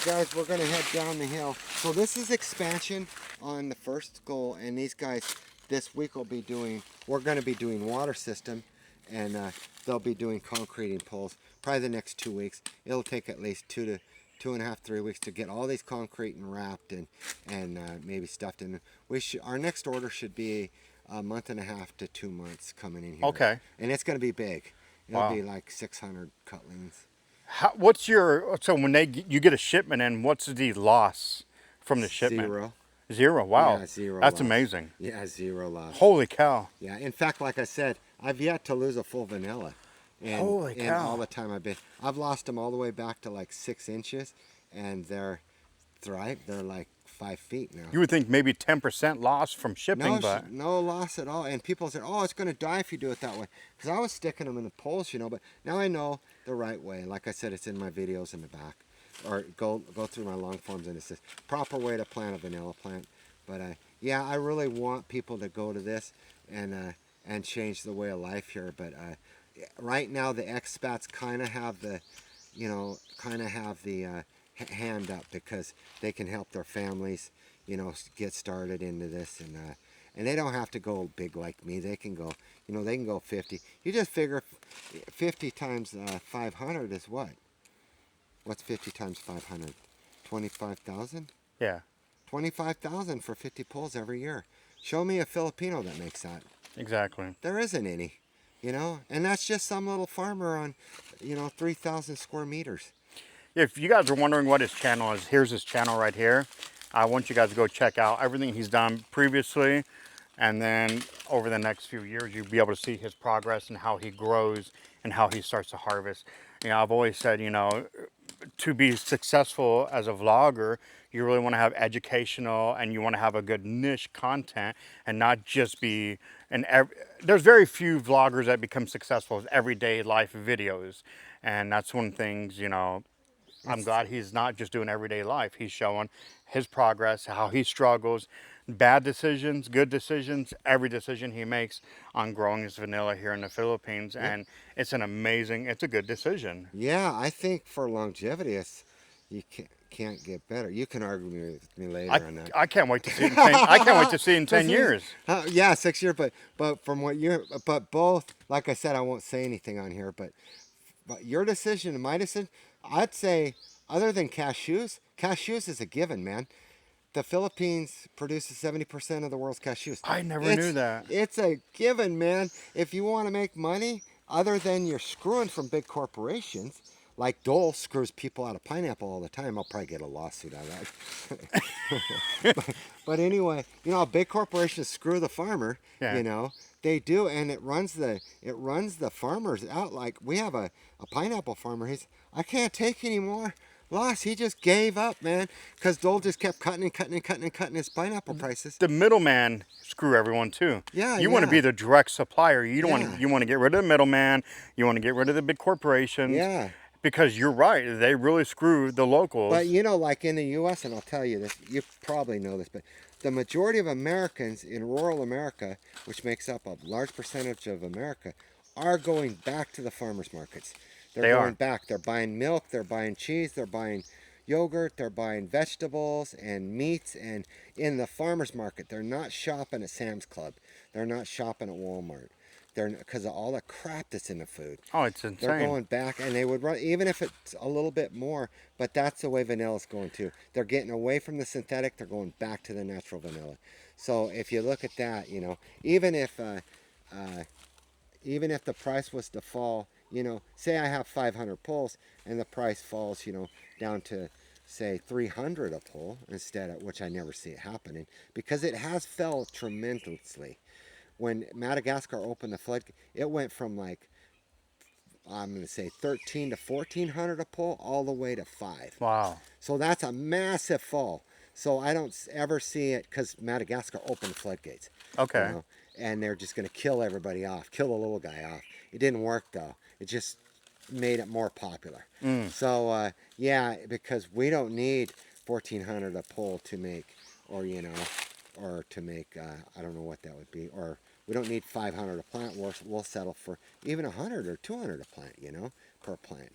guys, we're going to head down the hill. So this is expansion on the first goal, and these guys this week we're going to be doing water system, and they'll be doing concreting poles probably the next 2 weeks. It'll take at least 2.5, 3 weeks to get all these concrete and wrapped and maybe stuffed in. Our next order should be a month and a half to 2 months coming in here. Okay. And it's going to be big. It'll Wow. be like 600 cutlings. So when you get a shipment in, what's the loss from the shipment? Zero. Zero. Wow. Yeah, zero. That's loss. amazing. Yeah, zero loss. Holy cow. Yeah. In fact, like I said, I've yet to lose a full vanilla. And, Holy cow. And all the time I've lost them all the way back to like 6 inches, and they're like 5 feet now. You would think maybe 10% loss from shipping, but no loss at all. And people say, "Oh, it's going to die if you do it that way." Because I was sticking them in the poles, but now I know the right way. Like I said, it's in my videos in the back, or go through my long forms, and it's the proper way to plant a vanilla plant. But yeah, I really want people to go to this and change the way of life here. But right now, the expats kind of have the hand up, because they can help their families, get started into this, and they don't have to go big like me. They can go, they can go 50. You just figure 50 times 500 is what? What's 50 times 500? 25,000? yeah, 25,000 for 50 poles every year. Show me a Filipino that makes that. exactly. There isn't any, and that's just some little farmer on, 3,000 square meters. If you guys are wondering what his channel is, here's his channel right here. I want you guys to go check out everything he's done previously, and then over the next few years, you'll be able to see his progress and how he grows and how he starts to harvest. I've always said, to be successful as a vlogger, you really want to have educational, and you want to have a good niche content, and not just be there's very few vloggers that become successful with everyday life videos, and that's one of the things, I'm glad he's not just doing everyday life. He's showing his progress, how he struggles, bad decisions, good decisions, every decision he makes on growing his vanilla here in the Philippines. Yeah. And it's a good decision. Yeah, I think for longevity, you can't get better. You can argue with me later on that. I can't wait to see it in 10, I can't wait to see it in 10 years. Yeah, 6 years, but from but both, like I said, I won't say anything on here, but your decision and my decision, I'd say, other than cashews is a given, man. The Philippines produces 70% of the world's cashews. I never knew that. It's a given, man. If you want to make money, other than you're screwing from big corporations, like Dole screws people out of pineapple all the time. I'll probably get a lawsuit out of that. but anyway, big corporations screw the farmer. Yeah. They do, and it runs the farmers out. Like, we have a pineapple farmer. I can't take any more loss. He just gave up, man, because Dole just kept cutting his pineapple prices. The middleman screw everyone too. Yeah, you want to be the direct supplier. You don't want. You want to get rid of the middleman. You want to get rid of the big corporations. Yeah. Because you're right, they really screw the locals. But like in the U.S., and I'll tell you this, you probably know this, but the majority of Americans in rural America, which makes up a large percentage of America, are going back to the farmers markets. They're going back. They're buying milk, they're buying cheese, they're buying yogurt, they're buying vegetables and meats, and in the farmers market. They're not shopping at Sam's Club. They're not shopping at Walmart. Because of all the crap that's in the food. Oh, it's insane. They're going back, and they would run, even if it's a little bit more, but that's the way vanilla's going too. They're getting away from the synthetic, they're going back to the natural vanilla. So if you look at that, even if the price was to fall, say I have 500 poles, and the price falls, down to, say, 300 a pole instead of, which I never see it happening, because it has fell tremendously. When Madagascar opened the flood, it went from like, I'm going to say 13 to 1,400 a pole, all the way to 5. Wow. So that's a massive fall. So I don't ever see it, because Madagascar opened the floodgates. Okay. And they're just going to kill everybody off, kill the little guy off. It didn't work, though. It just made it more popular. So, yeah, because we don't need 1,400 a pole to make, or to make, I don't know what that would be, or we don't need 500 a plant. We'll settle for even 100 or 200 a plant, per plant,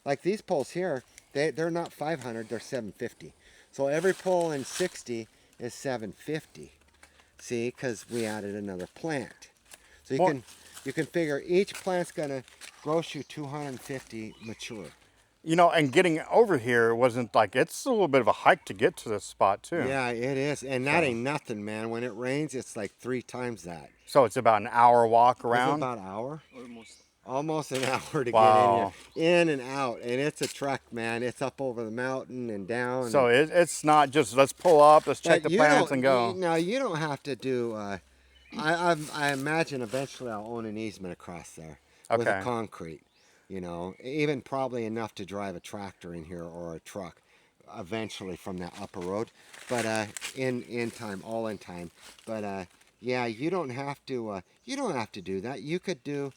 Like these poles here, they're not 500, they're 750. So every pole in 60 is 750. See, because we added another plant. So you can figure each plant's gonna gross you 250 mature. You know, and getting over here wasn't like, it's a little bit of a hike to get to this spot too. Yeah, it is, and that ain't nothing, man. When it rains, it's like 3 times that. So it's about an hour walk Is it around. about an hour? Almost. Almost an hour to get in here, Wow. in and out, and it's a trek, man. It's up over the mountain and down. So and, it's not just let's pull up, let's check but the plants and go. Now you don't have to do. I imagine eventually I'll own an easement across there with a Okay. concrete. You know, even probably enough to drive a tractor in here or a truck eventually from that upper road. But in time, all in time. But yeah, you don't have to. You don't have to do that. You could do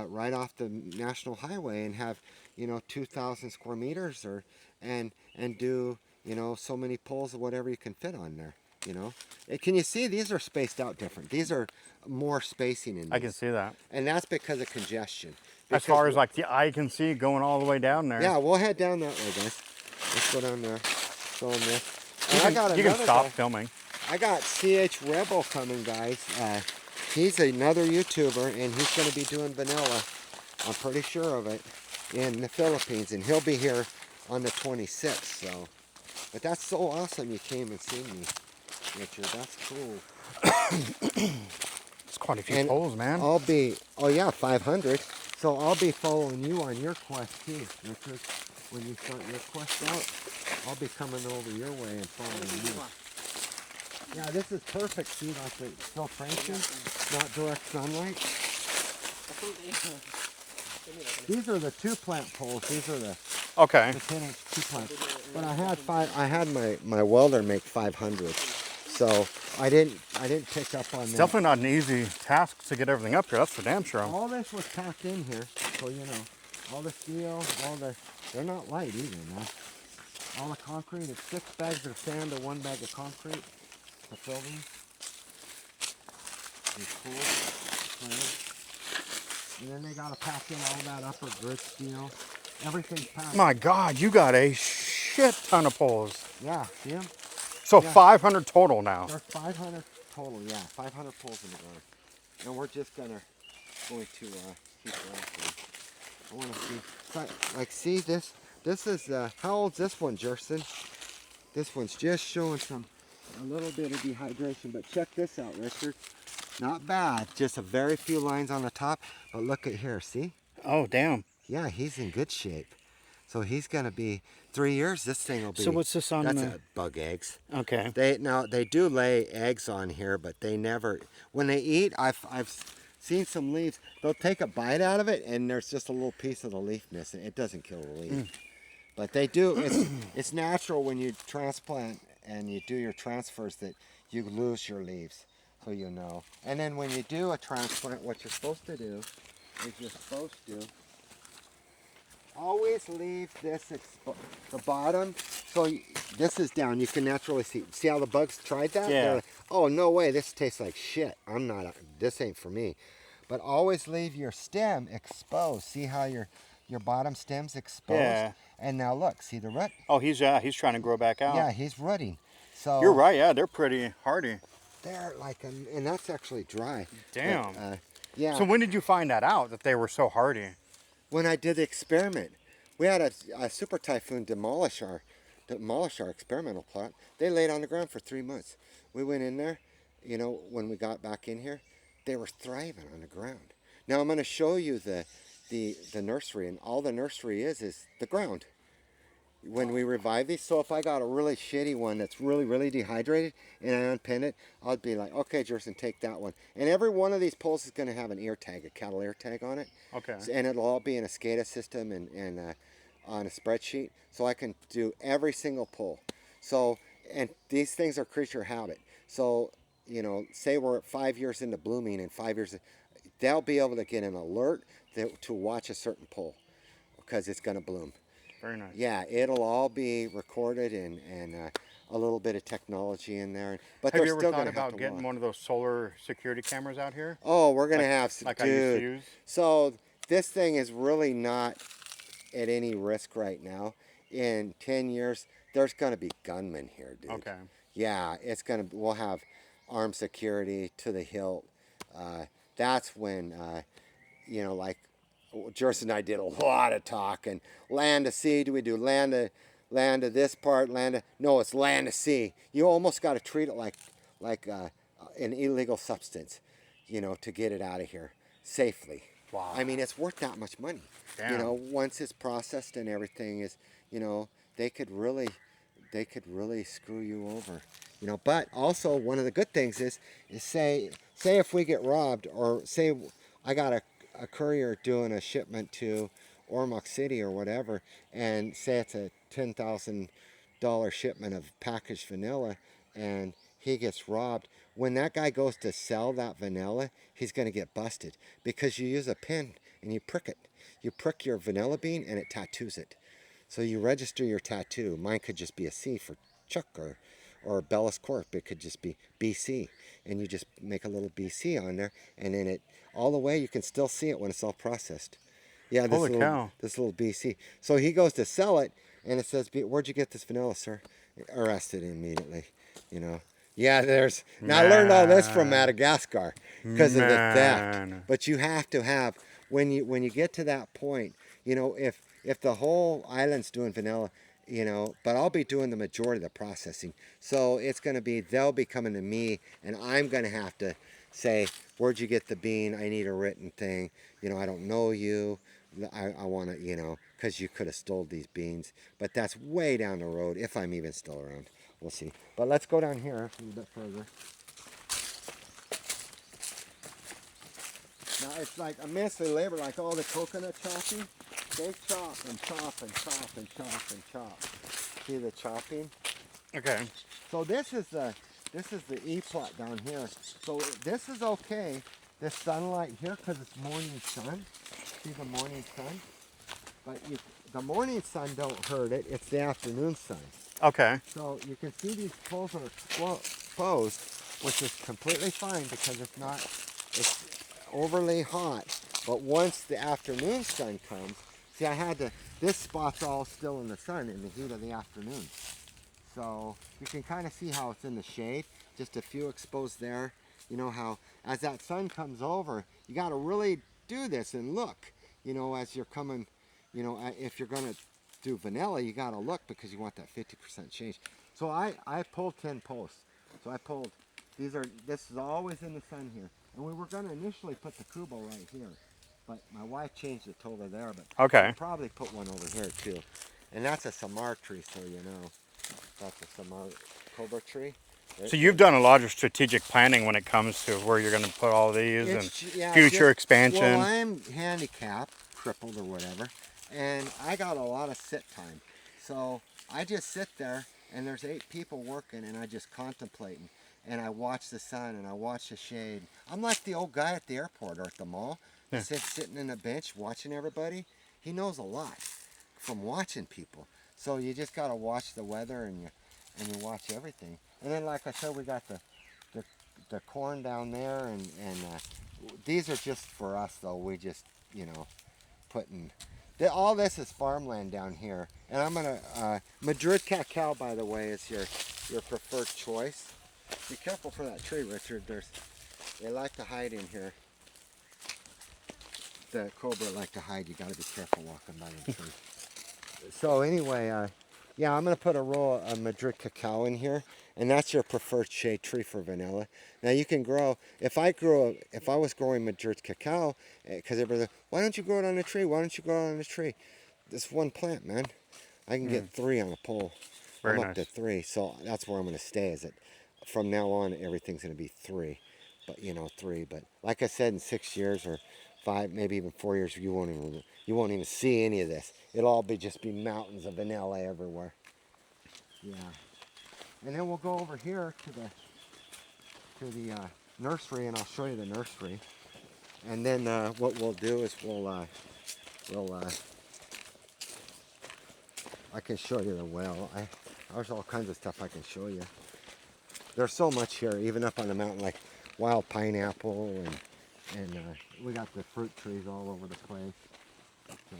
right off the national highway and have 2,000 square meters and do so many poles or whatever you can fit on there. Can you see these are spaced out different? These are more spacing in these. I can see that. And that's because of congestion. As far as like the eye can see going all the way down there. Yeah, we'll head down that way, guys. Let's go down there. Show them this. And You can stop guy. filming. I got CH Rebel coming, guys. He's another YouTuber, and he's going to be doing vanilla. I'm pretty sure of it, in the Philippines, and he'll be here on the 26th. So, but that's so awesome you came and seen me, Richard. That's cool. It's quite a few And poles, man. I'll be, oh yeah, 500. So I'll be following you on your quest too, Richard. When you start your quest out, I'll be coming over your way and following you. Yeah, this is perfect, see, like the filtration, not direct sunlight. These are the 2-plant poles. These are the Okay. 10-inch 2-plant. But I had my welder make 500. So I didn't pick up on It's that. definitely not an easy task to get everything up here. That's for damn sure. All this was packed in here, so all the steel, they're not light either, man. All the concrete, it's 6 bags of sand to 1 bag of concrete to fill these. It's cool. And then they gotta pack in all that upper grit steel. Everything's packed. My God, you got a shit ton of poles. Yeah, see them? So Yeah. 500 total now. There's 500 total, yeah, 500 poles in the ground. And we're just going to keep walking. I want to see, like, see this? This is, how old's this one, Jerson? This one's just showing a little bit of dehydration, but check this out, Richard. Not bad, just a very few lines on the top, but look at here, see? Oh, damn. Yeah, he's in good shape. So he's going to be 3 years. This thing will be. So what's this on That's the... bug eggs. Okay. They do lay eggs on here, but they never. When they eat, I've seen some leaves. They'll take a bite out of it, and there's just a little piece of the leaf missing. It doesn't kill the leaf, but they do. It's natural when you transplant and you do your transfers that you lose your leaves, so you know. And then when you do a transplant, what you're supposed to do is you're supposed to always leave this the bottom. So this is down. You can naturally see. See how the bugs tried that? Yeah. They're like, oh no way! This tastes like shit. This ain't for me. But always leave your stem exposed. See how your bottom stem's exposed? Yeah. And now look. See the root? Oh, he's trying to grow back out. Yeah, he's rooting. So You're right. Yeah, they're pretty hardy. they're like, and that's actually dry. Damn. But, yeah. So when did you find that out, that they were so hardy? When I did the experiment, we had a super typhoon demolish our experimental plot. They laid on the ground for 3 months. We went in there, when we got back in here, they were thriving on the ground. Now I'm going to show you the nursery, and all the nursery is the ground. When we revive these, so if I got a really shitty one that's really, really dehydrated and I unpin it, I'd be like, okay, Jerson, take that one. And every one of these poles is going to have an ear tag, a cattle ear tag on it. Okay. And it'll all be in a SCADA system and on a spreadsheet, so I can do every single pole. So, and these things are creature habit. So, say we're 5 years into blooming, and 5 years, they'll be able to get an alert to watch a certain pole because it's going to bloom. Very nice. Yeah, it'll all be recorded and a little bit of technology in there. But Have they're you ever still thought going to have about to getting watch. one of those solar security cameras out here? Oh, we're going to have Like dude. I used to use? So this thing is really not. at any risk right now. In 10 years, there's going to be gunmen here, dude. Okay. Yeah, it's going to, we'll have armed security to the hilt. That's when, like Joyce and I did a lot of talking. Land to sea, do we do land to this part, land to, no, it's land to sea. You almost got to treat it like an illegal substance, to get it out of here safely. Wow. I mean, it's worth that much money. Damn. Once it's processed and everything is, they could really screw you over. But also one of the good things is say if we get robbed, or say I got a courier doing a shipment to Ormoc City or whatever, and say it's a $10,000 shipment of packaged vanilla, and he gets robbed. When that guy goes to sell that vanilla, he's going to get busted because you use a pin and you prick it. You prick your vanilla bean and it tattoos it. So you register your tattoo. Mine could just be a C for Chuck, or Bellis Corp. It could just be BC, and you just make a little BC on there, and then it all the way you can still see it when it's all processed. Yeah, Holy cow. this little BC. So he goes to sell it, and it says, "Where'd you get this vanilla, sir?" Arrested immediately. Yeah, now I learned all this from Madagascar because of the theft. But you have to have, when you get to that point, if the whole island's doing vanilla, but I'll be doing the majority of the processing. So it's going to be, they'll be coming to me, and I'm going to have to say, where'd you get the bean? I need a written thing. I don't know you. I want to, because you could have stole these beans. But that's way down the road, if I'm even still around. We'll see. But let's go down here a little bit further. Now it's like immensely labor, like all the coconut chopping. They chop and chop and chop and chop and chop. See the chopping? Okay. So this is the E plot down here. So this is okay. This sunlight here, because it's morning sun. See the morning sun? But the morning sun don't hurt it. It's the afternoon sun. Okay. So you can see these poles are exposed, which is completely fine because it's overly hot. But once the afternoon sun comes, see, this spot's all still in the sun in the heat of the afternoon. So you can kind of see how it's in the shade, just a few exposed there. You know how, as that sun comes over, you got to really do this and look, as you're coming, if you're going to do vanilla, you got to look because you want that 50% change. So I pulled 10 posts. So I pulled, this is always in the sun here. And we were going to initially put the kubo right here, but my wife changed it over there, but Okay. I'll probably put one over here too. And that's a samar tree, so you know. That's a samar cobra tree. So you've done a lot of strategic planning when it comes to where you're going to put all these and future expansion. Well, I'm handicapped, crippled or whatever, and I got a lot of sit time. So I just sit there, and there's 8 people working, and I just contemplating. And I watch the sun, and I watch the shade. I'm like the old guy at the airport or at the mall. Yeah. Sitting in a bench watching everybody. He knows a lot from watching people. So you just got to watch the weather, and you watch everything. And then, like I said, we got the corn down there, and these are just for us, though. We just, putting... all this is farmland down here. And I'm going to... Madrid cacao, by the way, is your preferred choice. Be careful for that tree, Richard. They like to hide in here. The cobra like to hide. You got to be careful walking by the tree. So anyway, yeah, I'm going to put a row of Madrid cacao in here, and that's your preferred shade tree for vanilla. Now you can grow, if I was growing Madrid cacao, because everybody, why don't you grow it on a tree? Why don't you grow it on a tree? This one plant, man. I can get 3 on a pole. Very I'm up nice. to 3, so that's where I'm going to stay. Is that from now on, everything's going to be 3. But 3. But like I said, in 6 years or 5, maybe even 4 years, you won't even see any of this. It'll all just be mountains of vanilla everywhere. Yeah. And then we'll go over here to the nursery, and I'll show you the nursery. And then what we'll do is I can show you the well. There's all kinds of stuff I can show you. There's so much here, even up on the mountain, like wild pineapple, and we got the fruit trees all over the place. So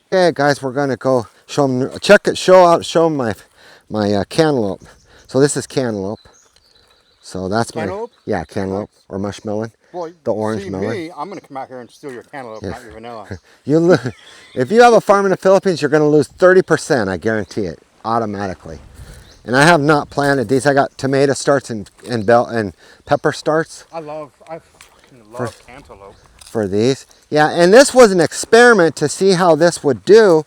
Okay, guys, we're gonna go show them, show them my cantaloupe. So this is cantaloupe. So that's Cantaloupe? yeah, cantaloupe Nice. or mushmelon, Well, the orange see melon. me, I'm going to come out here and steal your cantaloupe, not your vanilla. If you have a farm in the Philippines, you're gonna lose 30%. I guarantee it, automatically. And I have not planted these. I got tomato starts and pepper starts I fucking for love cantaloupe. for these. Yeah, and this was an experiment to see how this would do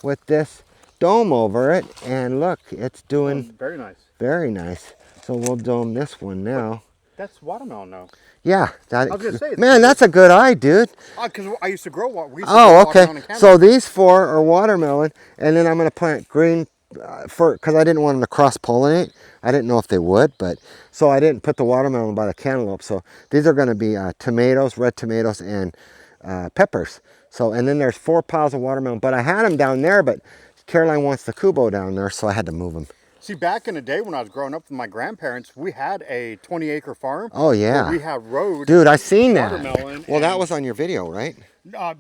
with this dome over it. And look, it's doing Very nice. very nice. So we'll dome this one now. That's watermelon, though. Yeah, that, I was gonna say, man, that's a good eye, dude. Because I used to grow we used to Oh, grow okay. watermelon and So cantaloupe. these four are watermelon, and then I'm going to plant green because I didn't want them to cross pollinate. I didn't know if they would, but so I didn't put the watermelon by the cantaloupe. So these are going to be tomatoes, red tomatoes, and peppers. So, and then there's 4 piles of watermelon, but I had them down there, but Caroline wants the Kubo down there, so I had to move them. See, back in the day when I was growing up with my grandparents, we had a 20-acre farm. Oh, yeah. Where we had road. Dude, I seen that. Watermelon. Well, that was on your video, right?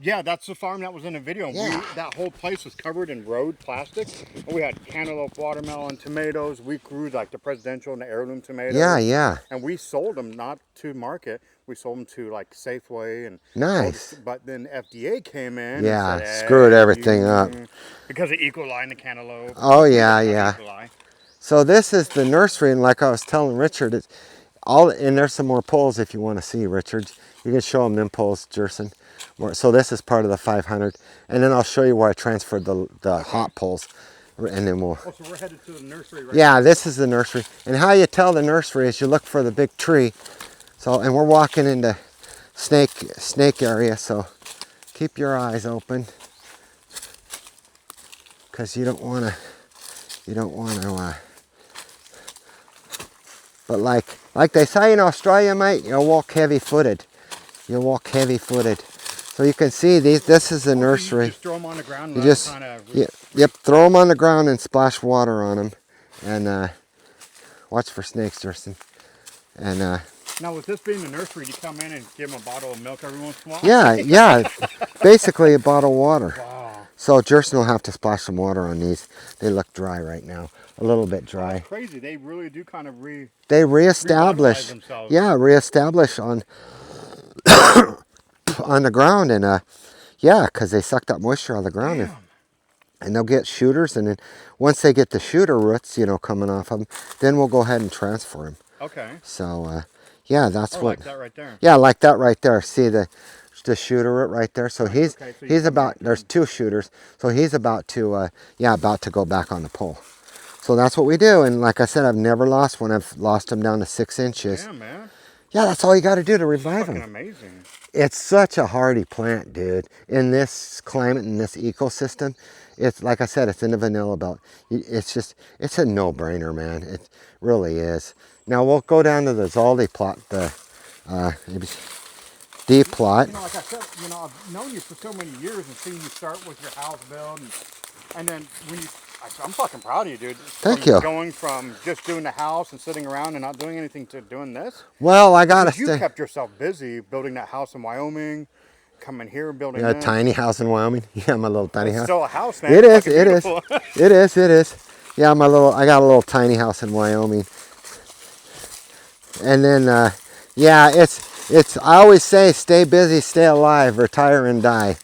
Yeah, that's the farm that was in the video. Yeah. That whole place was covered in road plastic. And we had cantaloupe, watermelon, tomatoes. We grew like the presidential and the heirloom tomatoes. Yeah, yeah. And we sold them not to market. We sold them to like Safeway and Nice. but then FDA came in. Yeah, and said, screwed everything up. Because of E. coli and the cantaloupe. Oh, yeah, yeah. E. coli. So this is the nursery, and like I was telling Richard, it's all, and there's some more poles if you want to see, Richard. You can show them poles, Jerson. So this is part of the 500, and then I'll show you where I transferred the hot poles, and then we'll. Oh, so we're headed to the nursery right Yeah, this is the nursery, and how you tell the nursery is you look for the big tree. So, and we're walking into snake area, so keep your eyes open, because you don't want to. But like they say in Australia, mate, you'll walk heavy-footed. You'll walk heavy-footed. So you can see this is the nursery. You just throw them on the ground. You just, yep, throw them on the ground and splash water on them. And watch for snakes, Justin. And now, with this being the nursery, you come in and give them a bottle of milk every once in a while? yeah, basically a bottle of water. Wow. So Jerson will have to splash some water on these. They look dry right now, a little bit dry. That's crazy. They really do kind of They reestablish. themselves. Yeah, reestablish on on the ground, and yeah, because they sucked up moisture out of the ground, and they'll get shooters, and then once they get the shooter roots, coming off of them, then we'll go ahead and transfer them. Okay. So yeah, that's what. Like that right there. Yeah, like that right there. See the shooter root right there. So he's okay, so he's about. There's 2 shooters, so he's about to about to go back on the pole. So that's what we do, and like I said, I've never lost one. I've lost them down to 6 inches. Yeah, man. Yeah, that's all you got to do to revive them. Amazing. It's such a hardy plant, dude. In this climate, in this ecosystem, it's like I said, it's in the vanilla belt. It's a no-brainer, man. It really is. Now we'll go down to the Zaldi plot, the D plot. Like I said, I've known you for so many years and seen you start with your house build, and then when I'm fucking proud of you, dude. Thank you. Going from just doing the house and sitting around and not doing anything to doing this. Well, I gotta You kept yourself busy building that house in Wyoming, coming here and building a tiny house in Wyoming. Yeah, my little tiny house. Still a house, man. It is. It is. Yeah, I got a little tiny house in Wyoming. And then, yeah, it's. I always say, stay busy, stay alive, retire and die.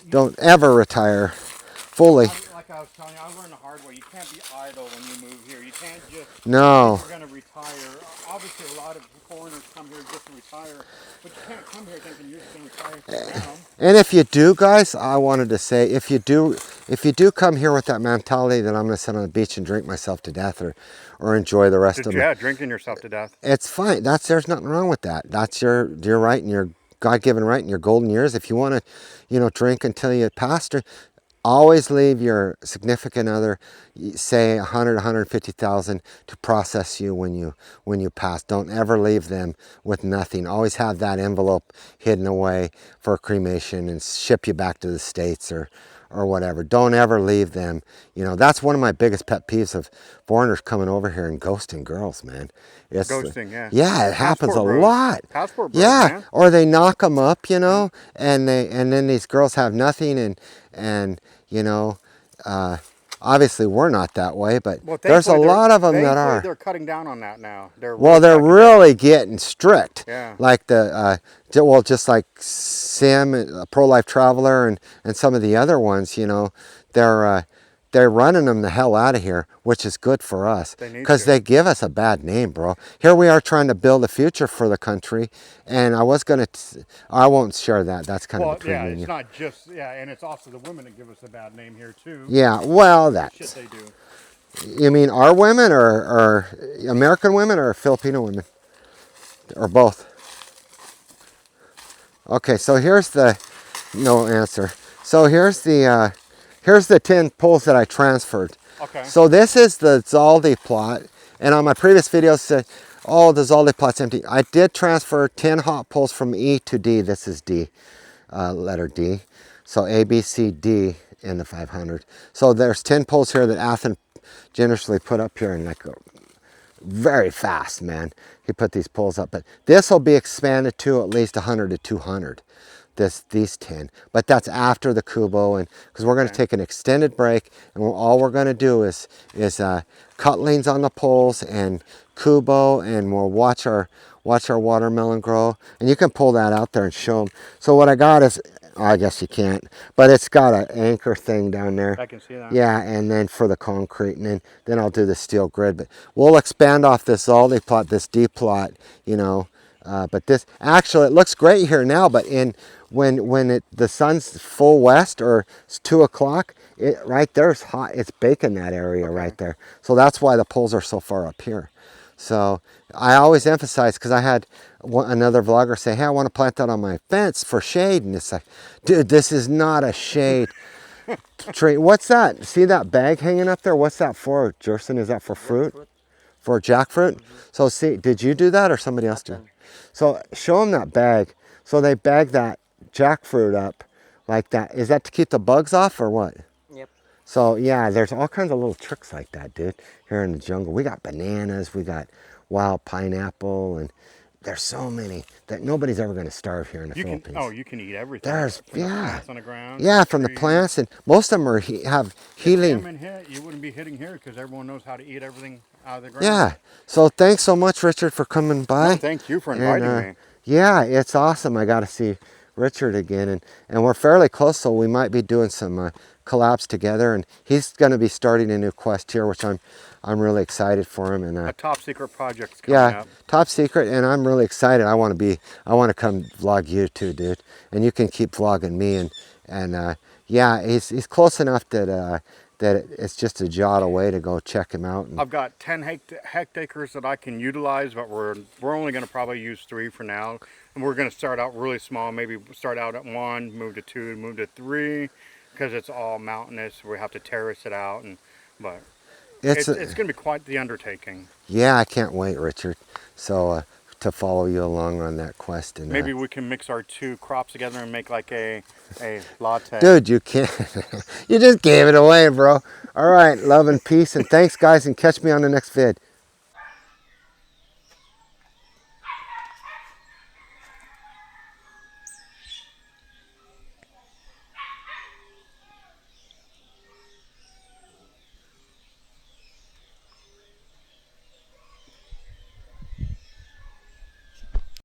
Don't ever retire fully. Like I was telling you, I learned the hard way. You can't be idle when you move here. You can't just. No. You're gonna retire. Obviously, a lot of foreigners come here just to retire, but you can't come here thinking you're just gonna retire now. And if you do, guys, I wanted to say, if you do come here with that mentality that I'm going to sit on the beach and drink myself to death or enjoy the rest of Yeah, drinking yourself to death. It's fine. There's nothing wrong with that. That's your right and your God-given right in your golden years. If you want to, drink until you pass, always leave your significant other, say 100, 150,000 to process you when you pass. Don't ever leave them with nothing. Always have that envelope hidden away for cremation and ship you back to the States or or whatever. Don't ever leave them. You know, that's one of my biggest pet peeves of foreigners coming over here and ghosting girls, man. It's Ghosting, yeah. yeah, it happens a Passport bros. lot. Passport bros, Yeah, man. or they knock them up, you know, and then these girls have nothing, and you know, obviously we're not that way, but Well, there's a lot of them that thankfully are. they're cutting down on that now. They're Well, really they're cracking down. really getting strict. Yeah. Like well, just like Sim, Pro Life Traveler, and some of the other ones, you know, they're running them the hell out of here, which is good for us They need because to. they give us a bad name, bro. Here we are trying to build a future for the country, and I won't share that. That's kind of Well, between yeah, me and it's you. not just, yeah, and it's also the women that give us a bad name here, too. Yeah, well, The shit that's. they do. You mean our women or American women or Filipino women? Or both? Okay, so here's the no answer. So here's the 10 pulls that I transferred. Okay. So this is the Zaldi plot, and on my previous videos said, oh, the Zaldi plot's empty. I did transfer 10 hot pulls from E to D. This is D, letter D. So A, B, C, D in the 500. So there's 10 pulls here that Athen generously put up here, and like very fast, man. He put these poles up, but this will be expanded to at least 100 to 200. These 10, but that's after the Kubo, and because we're going to take an extended break, and all we're going to do is cutlings on the poles and Kubo, and we'll watch our watermelon grow, and you can pull that out there and show them. So what I got is, I guess you can't, but it's got an anchor thing down there. I can see that. Yeah, and then for the concrete, and then I'll do the steel grid. But we'll expand off this Zaldi plot, this D plot, you know. But this actually it looks great here now. But when the sun's full west or it's 2 o'clock, it right there's hot. It's baking that area right there. So that's why the poles are so far up here. So I always emphasize, because I had another vlogger say, hey, I want to plant that on my fence for shade. And it's like, dude, this is not a shade tree. What's that? See that bag hanging up there? What's that for, Jerson? Is that for fruit? For jackfruit? So see, did you do that or somebody else do? So show them that bag. So they bag that jackfruit up like that. Is that to keep the bugs off or what? Yep. So yeah, there's all kinds of little tricks like that, dude, here in the jungle. We got bananas, we got wild pineapple, and there's so many that nobody's ever going to starve here in the Philippines. You can eat everything. There's, From the yeah. plants on the ground. Yeah, from the trees. plants, and most of them are have If healing. salmon hit, you wouldn't be hitting here because everyone knows how to eat everything out of the ground. Yeah. So thanks so much, Richard, for coming by. No, thank you for inviting me. Yeah, it's awesome. I got to see Richard again, and we're fairly close, so we might be doing some collabs together. And he's going to be starting a new quest here, which I'm really excited for him. And A top secret project's coming yeah, up. top secret, and I'm really excited. I want to come vlog you too, dude, and you can keep vlogging me. And yeah, he's close enough that it's just a jot away to go check him out. And I've got 10 hectares that I can utilize, but we're only going to probably use 3 for now. And we're going to start out really small, maybe start out at 1, move to 2, move to 3, because it's all mountainous. We have to terrace it out, but it's going to be quite the undertaking. Yeah, I can't wait, Richard. So to follow you along on that quest, and Maybe we can mix our 2 crops together and make like a latte. dude, you can't. You just gave it away, bro. All right, love and peace, and thanks, guys, and catch me on the next vid.